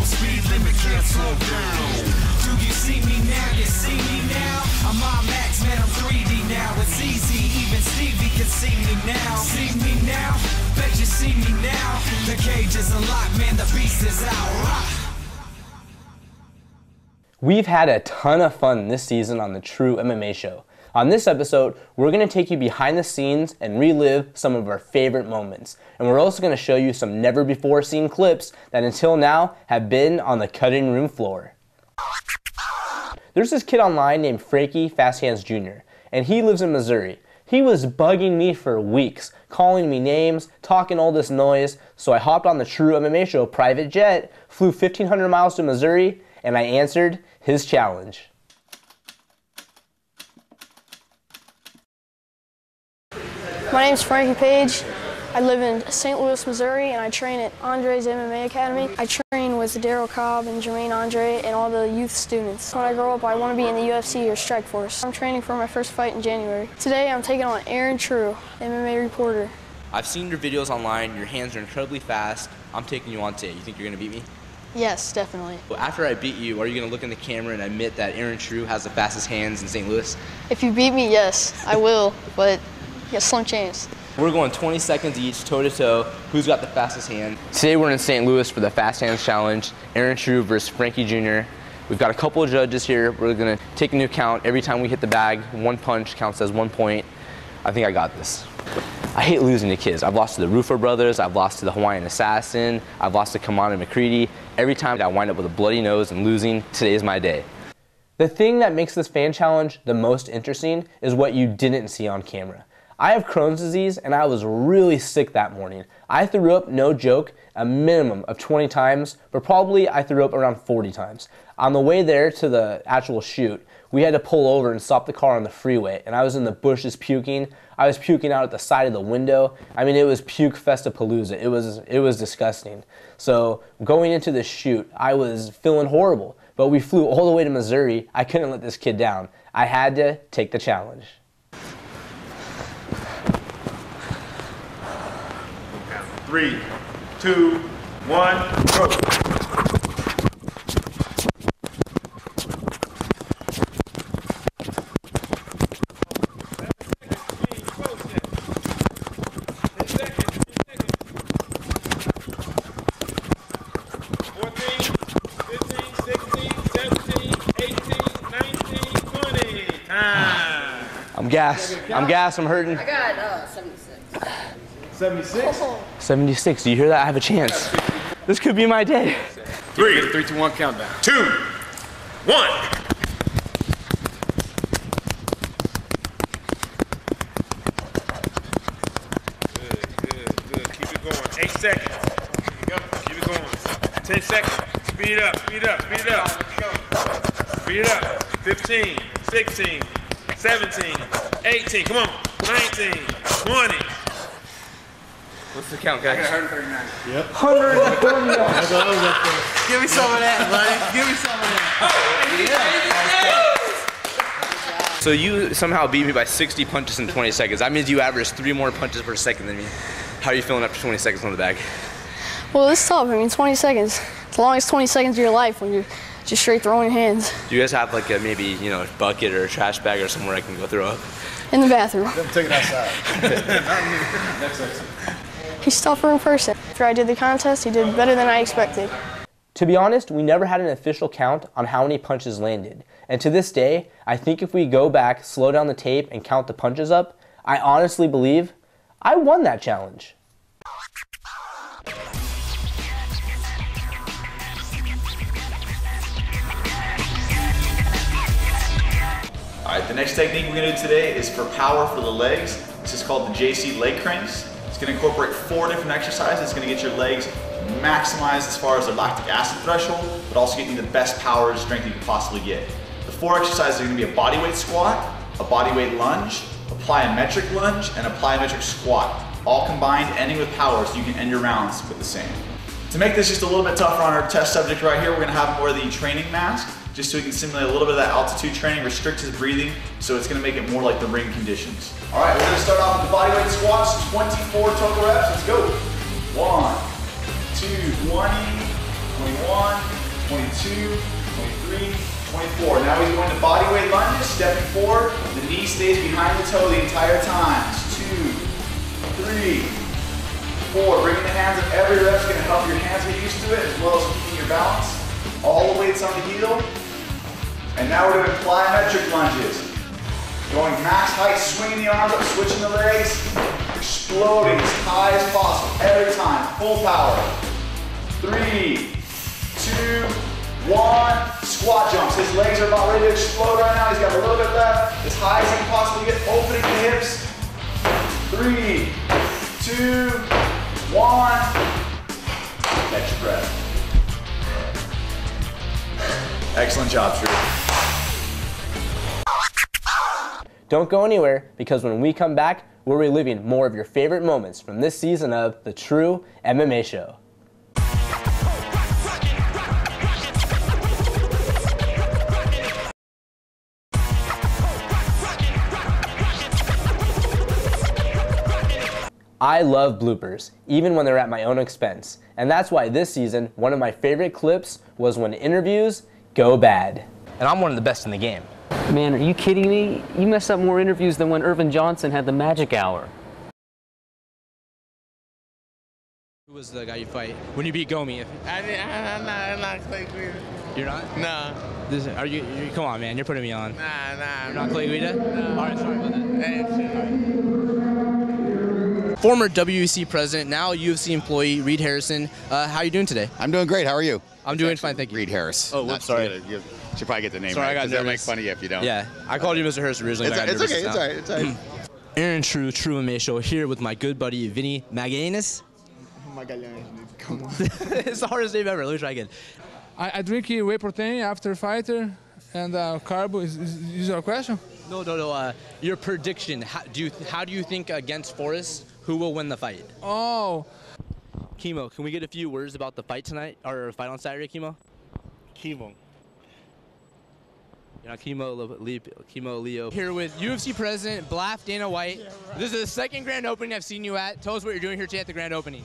speed limit, can't slow down. Do you see me now? You see me now? I'm on max, man, I'm 3D now. It's easy, even Stevie can see me now. See me now? Bet you see me now. The cage is unlocked, man, the beast is out. We've had a ton of fun this season on the TRU MMA show. On this episode, we're going to take you behind the scenes and relive some of our favorite moments. And we're also going to show you some never-before-seen clips that until now have been on the cutting room floor. There's this kid online named Frankie Fast Hands Jr., and he lives in Missouri. He was bugging me for weeks, calling me names, talking all this noise, so I hopped on the TRU MMA show private jet, flew 1,500 miles to Missouri, and I answered his challenge. My name's Frankie Page. I live in St. Louis, Missouri, and I train at Andre's MMA Academy. I train with Daryl Cobb and Jermaine Andre and all the youth students. When I grow up, I want to be in the UFC or Strikeforce. I'm training for my first fight in January. Today, I'm taking on Aaron TRU, MMA reporter. I've seen your videos online. Your hands are incredibly fast. I'm taking you on today. You think you're going to beat me? Yes, definitely. Well, after I beat you, are you going to look in the camera and admit that Aaron TRU has the fastest hands in St. Louis? If you beat me, yes, I will, but you got a slim chance. We're going 20 seconds each, toe-to-toe. Who's got the fastest hand? Today we're in St. Louis for the Fast Hands Challenge. Aaron TRU versus Frankie Jr. We've got a couple of judges here. We're going to take into account every time we hit the bag. One punch counts as 1 point. I think I got this. I hate losing to kids. I've lost to the Rufo brothers. I've lost to the Hawaiian Assassin. I've lost to Kamana McCready. Every time I wind up with a bloody nose and losing, today is my day. The thing that makes this fan challenge the most interesting is what you didn't see on camera. I have Crohn's disease and I was really sick that morning. I threw up, no joke, a minimum of 20 times, but probably I threw up around 40 times. On the way there to the actual shoot, we had to pull over and stop the car on the freeway, and I was in the bushes puking. I was puking out at the side of the window. I mean, it was puke festapalooza. It was disgusting. So going into the shoot, I was feeling horrible, but we flew all the way to Missouri. I couldn't let this kid down. I had to take the challenge. 3, 2, 1, go. I'm gassed. I'm gassed. I'm hurting. I got 76. 76? 76. Do you hear that? I have a chance. This could be my day. 3, 3, 2, 1, countdown. 2, 1. Good. Keep it going. 8 seconds. There you go. Keep it going. 10 seconds. Speed it up. Speed it up. 15, 16, 17, 18. Come on. 19, 20. What's the count, guys? 139. Yep. 139. Give me some of that, buddy. Give me some of that. So you somehow beat me by 60 punches in 20 seconds. That means you averaged 3 more punches per second than me. How are you feeling after 20 seconds on the bag? Well, it's tough. I mean, 20 seconds. It's the longest 20 seconds of your life when you're just straight throwing your hands. Do you guys have like a maybe, you know, a bucket or a trash bag or somewhere I can go throw up? In the bathroom. Take it outside. Next section. He's tougher in person. After I did the contest, he did better than I expected. To be honest, we never had an official count on how many punches landed. And to this day, I think if we go back, slow down the tape, and count the punches up, I honestly believe I won that challenge. All right, the next technique we're gonna do today is for power for the legs. This is called the JC leg cranes. It's gonna incorporate 4 different exercises. It's gonna get your legs maximized as far as their lactic acid threshold, but also get you the best power and strength you can possibly get. The 4 exercises are gonna be a bodyweight squat, a bodyweight lunge, a plyometric lunge, and a plyometric squat, all combined, ending with power so you can end your rounds with the same. To make this just a little bit tougher on our test subject right here, we're gonna have him wear the training mask, just so we can simulate a little bit of that altitude training, restrict his breathing, so it's gonna make it more like the ring conditions. All right, we're gonna start off with the bodyweight squats, 24 total reps, let's go. 1, 2, 20, 21, 22, 23, 24. Now he's going to body weight lunges, stepping forward. The knee stays behind the toe the entire time. 2, 3, 4. Bringing the hands up every rep is going to help your hands get used to it, as well as keeping your balance. All the weights on the heel. And now we're doing plyometric lunges. Going max height, swinging the arms up, switching the legs, exploding as high as possible every time. Full power. 3, 2, 1. Squat jumps. His legs are about ready to explode right now. He's got a little bit left. As high as he can possibly get, opening the hips. 3, 2, 1. Catch your breath. Excellent job, Drew. Don't go anywhere, because when we come back, we're reliving more of your favorite moments from this season of the TRU MMA Show. I love bloopers, even when they're at my own expense. And that's why this season, one of my favorite clips was when interviews go bad. And I'm one of the best in the game. Man, are you kidding me? You messed up more interviews than when Irvin Johnson had the magic hour. Who was the guy you fight when you beat Gomi? I'm not Clay Guida. You're not? No. Are you? Come on, man. You're putting me on. Nah. You're not Clay Guida? No. All right, sorry about that. Hey, shit. Former WEC president, now UFC employee, Reed Harrison. How are you doing today? I'm doing great. How are you? I'm doing fine, thank you. Reed Harris. Oh, whoops, sorry. You should probably get the name Sorry, I right. got 'Cause they'll make nervous. fun of you if you don't. Yeah, I called you Mr. Harris originally. It's but I got okay. nervous It's now. all right. It's all right. Aaron TRU MMA Show here with my good buddy Vinny Maganis. Oh my God, come on. It's the hardest name ever. Let me try again. I drink whey protein after fighter, and carb. Is your question? No. Your prediction. How do you think against Forrest, who will win the fight? Oh, Chemo, can we get a few words about the fight tonight, or fight on Saturday, Chemo? Chemo. You know, Chemo Leo. Here with UFC President Blaff Dana White. Yeah, right. This is the second grand opening I've seen you at. Tell us what you're doing here today at the grand opening.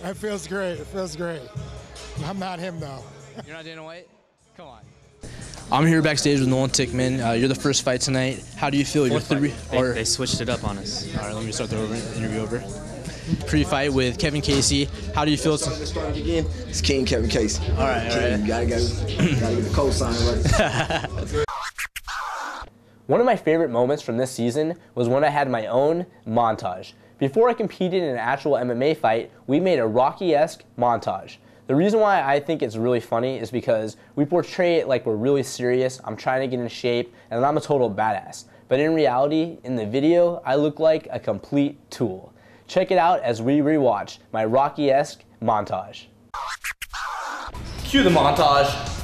That feels great. It feels great. I'm not him, though. You're not Dana White? Come on. I'm here backstage with Nolan Tickman. You're the first fight tonight. How do you feel? They switched it up on us. All right, let me start the interview over. Pre-fight with Kevin Casey. How do you feel? Start again. It's King Kevin Casey. All right. You gotta get the cosign right. One of my favorite moments from this season was when I had my own montage. Before I competed in an actual MMA fight, we made a Rocky-esque montage. The reason why I think it's really funny is because we portray it like we're really serious, I'm trying to get in shape, and I'm a total badass. But in reality, in the video, I look like a complete tool. Check it out as we rewatch my Rocky-esque montage. Cue the montage.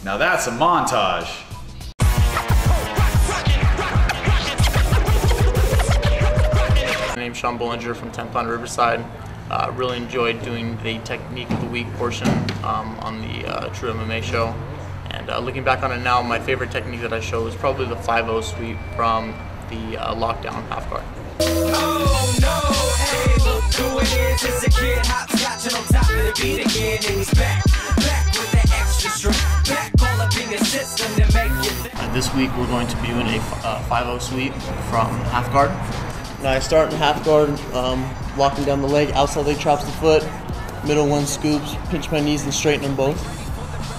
Now that's a montage. name's Sean Bollinger from 10th on Riverside. Really enjoyed doing the Technique of the Week portion on the TRU MMA show. And looking back on it now, my favorite technique that I show is probably the 5-0 sweep from the lockdown half guard. Oh no, hey, look who it is. It's a kid hopscotching on top of the beat again. And he's back with the extra strength. Back all up in your system to make you think. This week we're going to be doing a 5-0 sweep from half guard. Now I start in half guard, locking down the leg, outside leg traps the foot, middle one scoops, pinch my knees and straighten them both.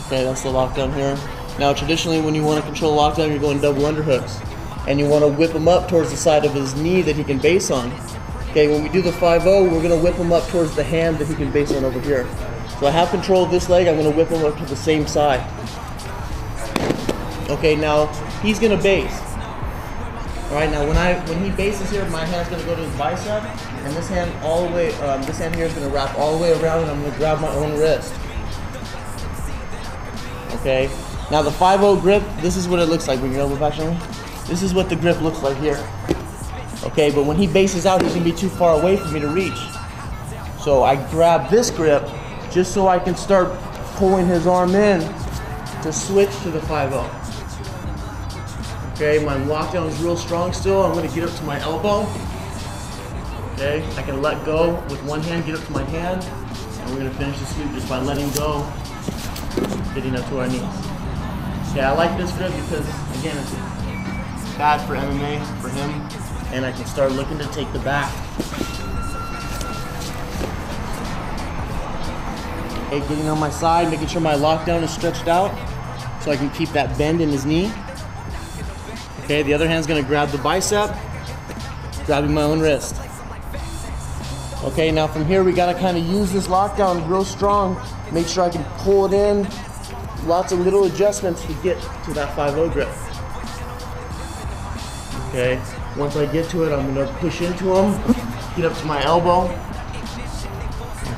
Okay, that's the lockdown here. Now traditionally when you want to control lockdown, you're going double underhooks. And you want to whip him up towards the side of his knee that he can base on. Okay, when we do the 5-0, we're going to whip him up towards the hand that he can base on over here. So I have control of this leg, I'm going to whip him up to the same side. Okay, now he's going to base. Alright, now when he bases here, my hand's going to go to his bicep, and this hand all the way, this hand here is going to wrap all the way around, and I'm going to grab my own wrist. Okay, now the 5-0 grip, this is what it looks like. Bring your elbow back, show me. This is what the grip looks like here. Okay, but when he bases out, he's gonna be too far away for me to reach. So I grab this grip just so I can start pulling his arm in to switch to the 5-0. Okay, my lockdown is real strong still. I'm gonna get up to my elbow. Okay, I can let go with one hand, get up to my hand, and we're gonna finish the sweep just by letting go, getting up to our knees. Okay, I like this grip because, again, it's bad for MMA, for him, and I can start looking to take the back. Okay, getting on my side, making sure my lockdown is stretched out so I can keep that bend in his knee. Okay, the other hand's gonna grab the bicep, grabbing my own wrist. Okay, now from here we gotta kind of use this lockdown real strong, make sure I can pull it in, lots of little adjustments to get to that 5-0 grip. Okay, once I get to it, I'm gonna push into him, get up to my elbow.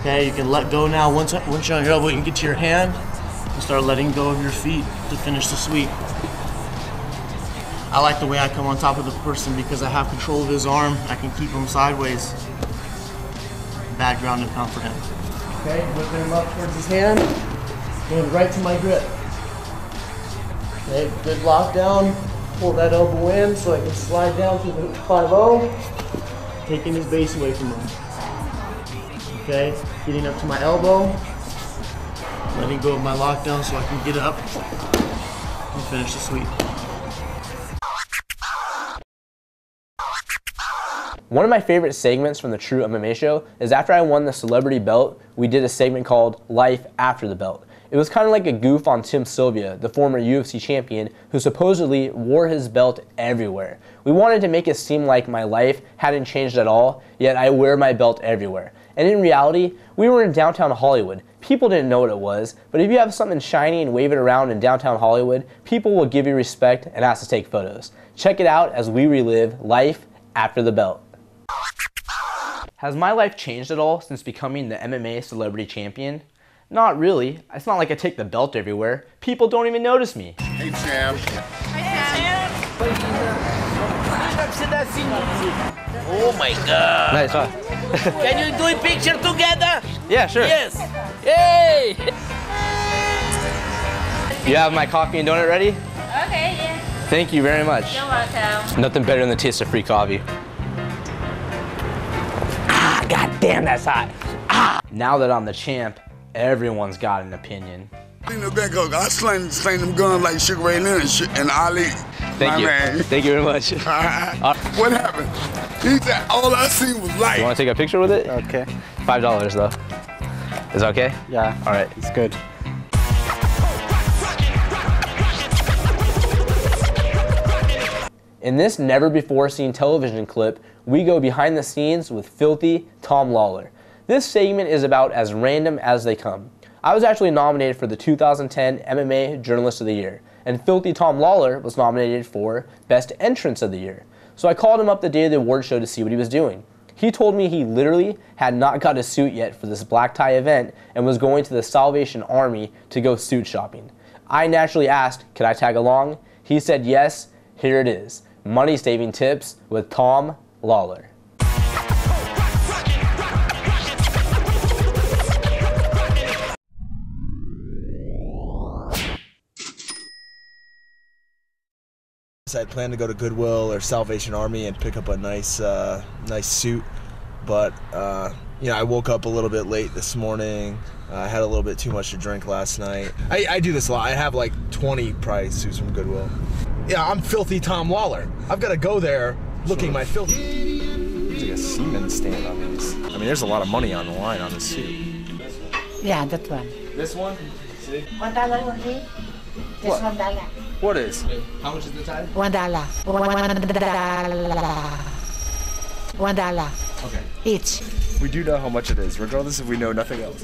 Okay, you can let go now. Once you're on your elbow, you can get to your hand and start letting go of your feet to finish the sweep. I like the way I come on top of the person because I have control of his arm. I can keep him sideways. Bad ground and pound for him. Okay, whipping him up towards his hand, going right to my grip. Okay, good lockdown. Pull that elbow in so I can slide down to the 5-0, taking his base away from him. Okay, getting up to my elbow, letting go of my lockdown so I can get up and finish the sweep. One of my favorite segments from the TRU MMA show is after I won the celebrity belt, we did a segment called Life After the Belt. It was kind of like a goof on Tim Sylvia, the former UFC champion who supposedly wore his belt everywhere. We wanted to make it seem like my life hadn't changed at all, yet I wear my belt everywhere. And in reality, we were in downtown Hollywood. People didn't know what it was, but if you have something shiny and wave it around in downtown Hollywood, people will give you respect and ask to take photos. Check it out as we relive life after the belt. Has my life changed at all since becoming the MMA celebrity champion? Not really. It's not like I take the belt everywhere. People don't even notice me. Hey, champ. Oh my God. Nice, huh? Can you do a picture together? Yeah, sure. Yes. Hey. You have my coffee and donut ready? Okay, yeah. Thank you very much. You're welcome. Nothing better than the taste of free coffee. Ah, god damn, that's hot. Ah. Now that I'm the champ, everyone's got an opinion. I slang them guns like Sugar Ray Leonard and Ali. Thank you. Man. Thank you very much. What happened? He said all I seen was light. You want to take a picture with it? Okay. $5 though. Is that okay? Yeah. All right. It's good. In this never-before-seen television clip, we go behind the scenes with filthy Tom Lawler. This segment is about as random as they come. I was actually nominated for the 2010 MMA Journalist of the Year, and filthy Tom Lawler was nominated for Best Entrance of the Year. So I called him up the day of the award show to see what he was doing. He told me he literally had not got a suit yet for this black tie event and was going to the Salvation Army to go suit shopping. I naturally asked, could I tag along? He said yes. Here it is. Money saving tips with Tom Lawler. I planned to go to Goodwill or Salvation Army and pick up a nice suit, but you know, I woke up a little bit late this morning. I had a little bit too much to drink last night. I do this a lot. I have like 20 prize suits from Goodwill. Yeah, I'm filthy Tom Lawler. I've got to go there looking my filthy. There's like a semen stain on these. I mean, there's a lot of money on the line on this suit. Yeah, that one. This one? See? $1 only. Just $1. What is? How much is the tie? $1. $1. Okay. Each. We do know how much it is, regardless if we know nothing else.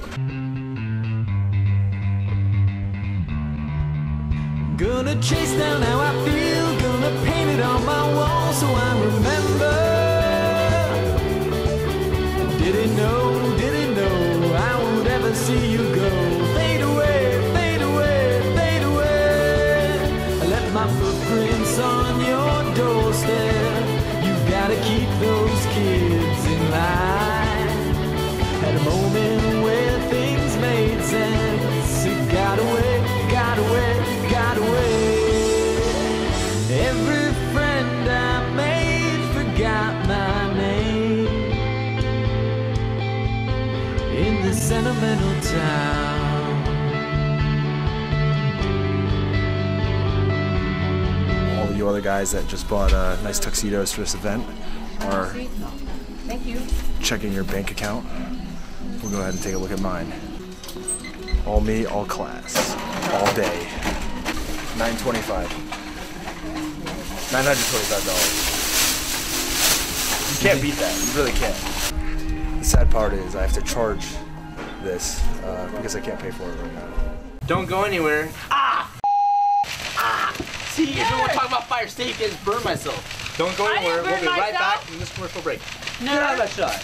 Gonna chase down how I feel, gonna paint it on my wall so I remember. Didn't know I would ever see you go. Fade away, fade away, fade away. I left my footprints on your doorstep. You've gotta keep those kids in line. Had a moment where things made sense. It got away, got away, got away. Every friend I made forgot my name. In the sentimental town. All you other guys that just bought nice tuxedos for this event are Thank you. checking your bank account. We'll go ahead and take a look at mine. All me, all class, all day. $925. $925. You can't beat that. You really can't. The sad part is I have to charge this because I can't pay for it right now. Don't go anywhere. See, you're doing talking about fire safety and burn myself. Don't go I anywhere. didn't We'll be burn right myself. back from this commercial break. No. Get out of that shot.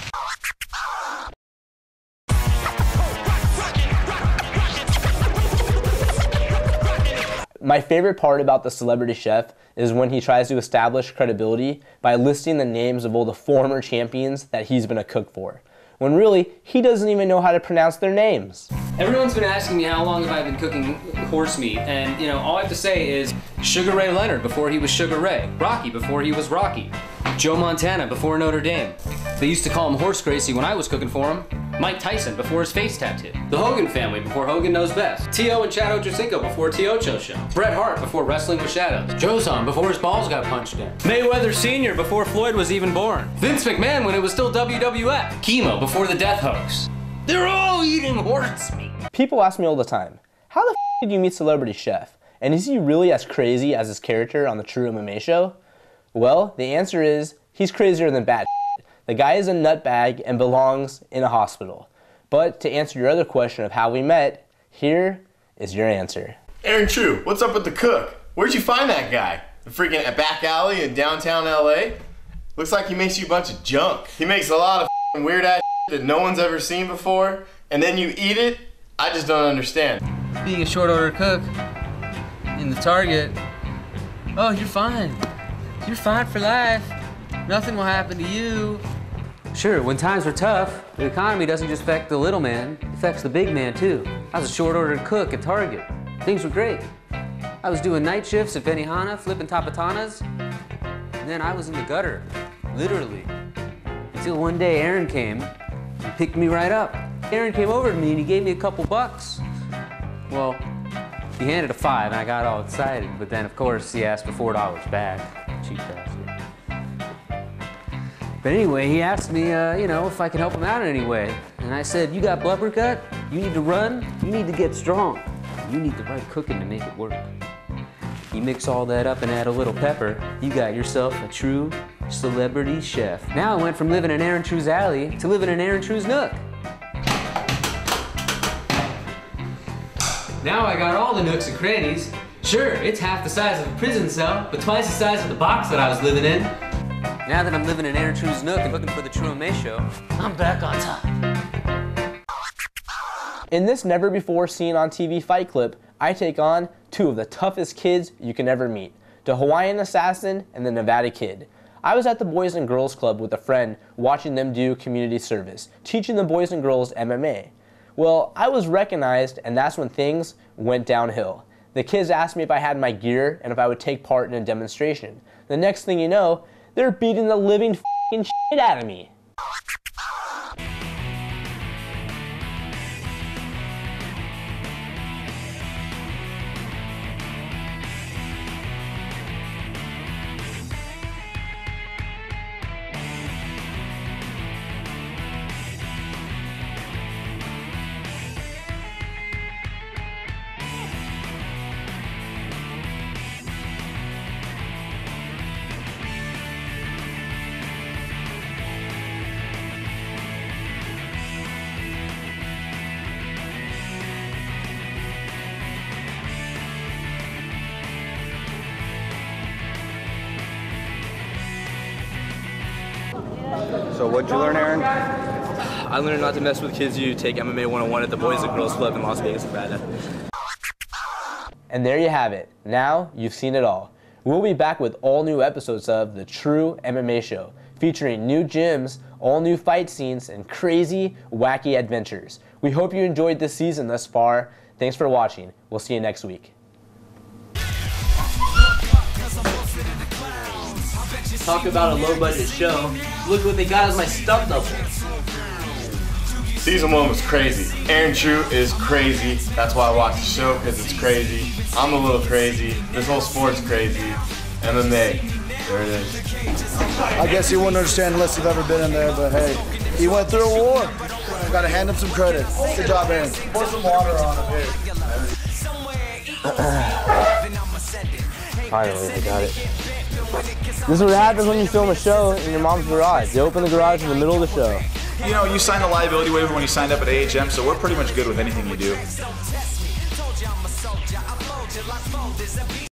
My favorite part about the celebrity chef is when he tries to establish credibility by listing the names of all the former champions that he's been a cook for, when really, he doesn't even know how to pronounce their names. Everyone's been asking me how long have I been cooking horse meat, and you know, all I have to say is Sugar Ray Leonard before he was Sugar Ray, Rocky before he was Rocky, Joe Montana before Notre Dame. They used to call him Horse Gracie when I was cooking for him. Mike Tyson before his face tattoo. The Hogan family before Hogan Knows Best. T.O. and Chad Ochocinco before T.O. Show. Bret Hart before Wrestling with Shadows. Josan before his balls got punched in. Mayweather Sr. before Floyd was even born. Vince McMahon when it was still WWF. Chemo before the death hoax. They're all eating horse meat. People ask me all the time, how the f did you meet Celebrity Chef? And is he really as crazy as his character on the TRU MMA show? Well, the answer is, he's crazier than bad. The guy is a nutbag and belongs in a hospital. But to answer your other question of how we met, here is your answer. Aaron TRU, what's up with the cook? Where'd you find that guy? The freaking back alley in downtown LA? Looks like he makes you a bunch of junk. He makes a lot of weird ass that no one's ever seen before, and then you eat it? I just don't understand. Being a short order cook in the Target, oh, you're fine. You're fine for life. Nothing will happen to you. Sure, when times are tough, the economy doesn't just affect the little man, it affects the big man too. I was a short order cook at Target. Things were great. I was doing night shifts at Benihana, flipping tapatanas, and then I was in the gutter, literally. Until one day Aaron came and picked me right up. Aaron came over to me and he gave me a couple bucks. Well, he handed a $5 and I got all excited, but then of course he asked for $4 back. Cheap bastard. But anyway, he asked me, you know, if I could help him out in any way. And I said, you got blubber gut, you need to run, you need to get strong. You need the right cooking to make it work. You mix all that up and add a little pepper, you got yourself a true celebrity chef. Now I went from living in Aaron TRU's alley to living in Aaron TRU's nook. Now I got all the nooks and crannies. Sure, it's half the size of a prison cell, but twice the size of the box that I was living in. Now that I'm living in Aaron TRU's nook and looking for the TRU MMA show, I'm back on top. In this never-before-seen on TV fight clip, I take on two of the toughest kids you can ever meet, the Hawaiian Assassin and the Nevada Kid. I was at the Boys and Girls Club with a friend watching them do community service, teaching the boys and girls MMA. Well, I was recognized, and that's when things went downhill. The kids asked me if I had my gear and if I would take part in a demonstration. The next thing you know, they're beating the living f***ing shit out of me. So what'd you learn, Aaron? I learned not to mess with kids who take MMA 101 at the Boys and Girls Club in Las Vegas, Nevada. And there you have it. Now you've seen it all. We'll be back with all new episodes of the TRU MMA Show, featuring new gyms, all new fight scenes, and crazy, wacky adventures. We hope you enjoyed this season thus far. Thanks for watching. We'll see you next week. Talk about a low-budget show. Look what they got as my stunt double. Season 1 was crazy. Aaron TRU is crazy. That's why I watch the show, because it's crazy. I'm a little crazy. This whole sport's crazy. MMA. There it is. I guess you wouldn't understand unless you've ever been in there, but hey, he went through a war. Gotta hand him some credit. Good job, Aaron. Pour some water on him here. Finally, I got it. This is what happens when you film a show in your mom's garage. They open the garage in the middle of the show. You know, you signed a liability waiver when you signed up at AHM, so we're pretty much good with anything you do.